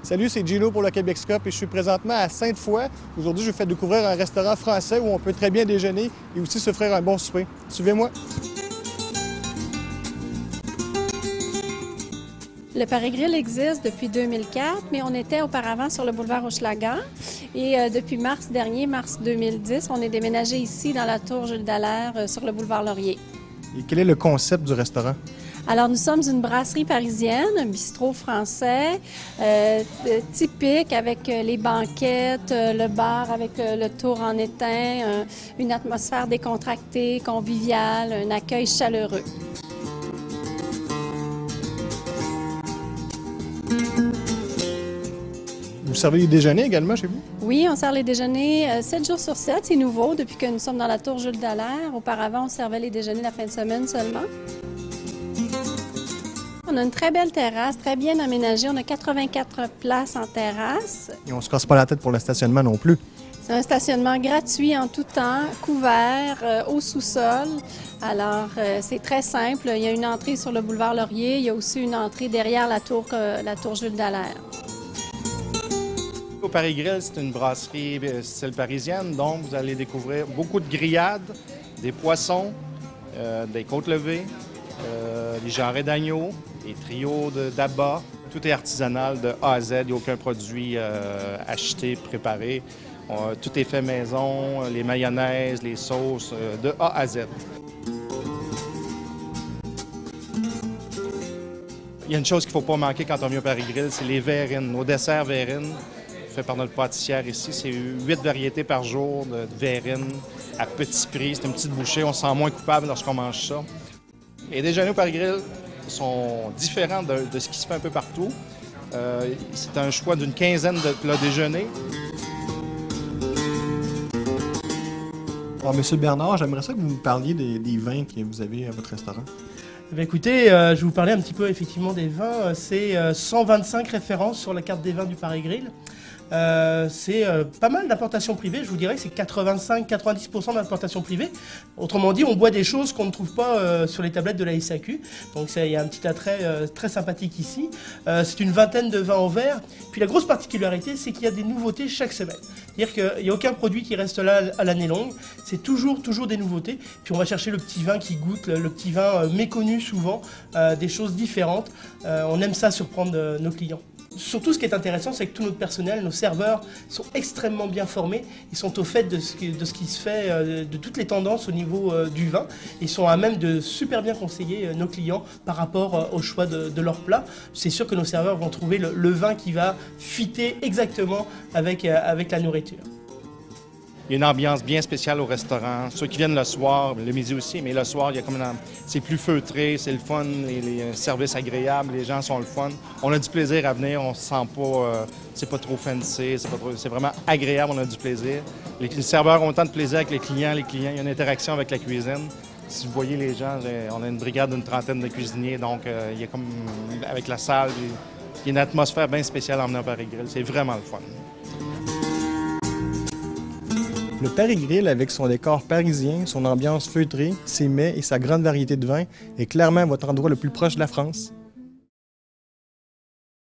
Salut, c'est Gino pour le Québec'Scope et je suis présentement à Sainte-Foy. Aujourd'hui, je vous fais découvrir un restaurant français où on peut très bien déjeuner et aussi s'offrir un bon souper. Suivez-moi. Le Paris Grill existe depuis 2004, mais on était auparavant sur le boulevard Hochelaga. Et depuis mars dernier, mars 2010, on est déménagé ici dans la tour Jules Dallaire sur le boulevard Laurier. Et quel est le concept du restaurant? Alors, nous sommes une brasserie parisienne, un bistrot français, typique avec les banquettes, le bar avec le tour en étain, une atmosphère décontractée, conviviale, un accueil chaleureux. Vous servez les déjeuners également chez vous? Oui, on sert les déjeuners 7 jours sur 7. C'est nouveau depuis que nous sommes dans la tour Jules Dallaire. Auparavant, on servait les déjeuners la fin de semaine seulement. On a une très belle terrasse, très bien aménagée. On a 84 places en terrasse. Et on ne se casse pas la tête pour le stationnement non plus. C'est un stationnement gratuit en tout temps, couvert, au sous-sol. Alors, c'est très simple. Il y a une entrée sur le boulevard Laurier. Il y a aussi une entrée derrière la tour Jules Dallaire. Au Paris Grill, c'est une brasserie style parisienne, donc vous allez découvrir beaucoup de grillades, des poissons, des côtes levées, des jarrets d'agneau, des trios d'abat. Tout est artisanal de A à Z, il n'y a aucun produit acheté, préparé. Tout est fait maison, les mayonnaises, les sauces, de A à Z. Il y a une chose qu'il ne faut pas manquer quand on vient au Paris Grill, c'est les verrines, nos desserts verrines. Fait par notre pâtissière ici. C'est 8 variétés par jour de verrines à petit prix. C'est une petite bouchée. On se sent moins coupable lorsqu'on mange ça. Les déjeuners au Paris Grill sont différents de ce qui se fait un peu partout. C'est un choix d'une quinzaine de plats déjeuners. Alors, Monsieur Bernard, j'aimerais ça que vous me parliez des vins que vous avez à votre restaurant. Bien, écoutez, je vais vous parler un petit peu effectivement des vins. C'est 125 références sur la carte des vins du Paris Grill. C'est pas mal d'importations privées, je vous dirais que c'est 85-90% d'importations privées. Autrement dit, on boit des choses qu'on ne trouve pas sur les tablettes de la SAQ. Donc il y a un petit attrait très sympathique ici. C'est une vingtaine de vins en verre. Puis la grosse particularité, c'est qu'il y a des nouveautés chaque semaine. C'est-à-dire qu'il n'y a aucun produit qui reste là à l'année longue. C'est toujours des nouveautés. Puis on va chercher le petit vin qui goûte, le petit vin méconnu souvent, des choses différentes. On aime ça surprendre nos clients. Surtout, ce qui est intéressant, c'est que tout notre personnel, nos serveurs, sont extrêmement bien formés. Ils sont au fait de ce qui se fait, de toutes les tendances au niveau du vin. Ils sont à même de super bien conseiller nos clients par rapport au choix de leur plat. C'est sûr que nos serveurs vont trouver le vin qui va fitter exactement avec la nourriture. Il y a une ambiance bien spéciale au restaurant. Ceux qui viennent le soir, le midi aussi, mais le soir, il y a comme c'est plus feutré, c'est le fun, les services agréables, les gens sont le fun. On a du plaisir à venir, on se sent pas, c'est pas trop fancy, c'est vraiment agréable, on a du plaisir. Les serveurs ont autant de plaisir avec les clients, il y a une interaction avec la cuisine. Si vous voyez les gens, on a une brigade d'une trentaine de cuisiniers, donc il y a comme, avec la salle, il y a une atmosphère bien spéciale en venant au Paris Grill. C'est vraiment le fun. Le Paris Grill, avec son décor parisien, son ambiance feutrée, ses mets et sa grande variété de vins, est clairement votre endroit le plus proche de la France.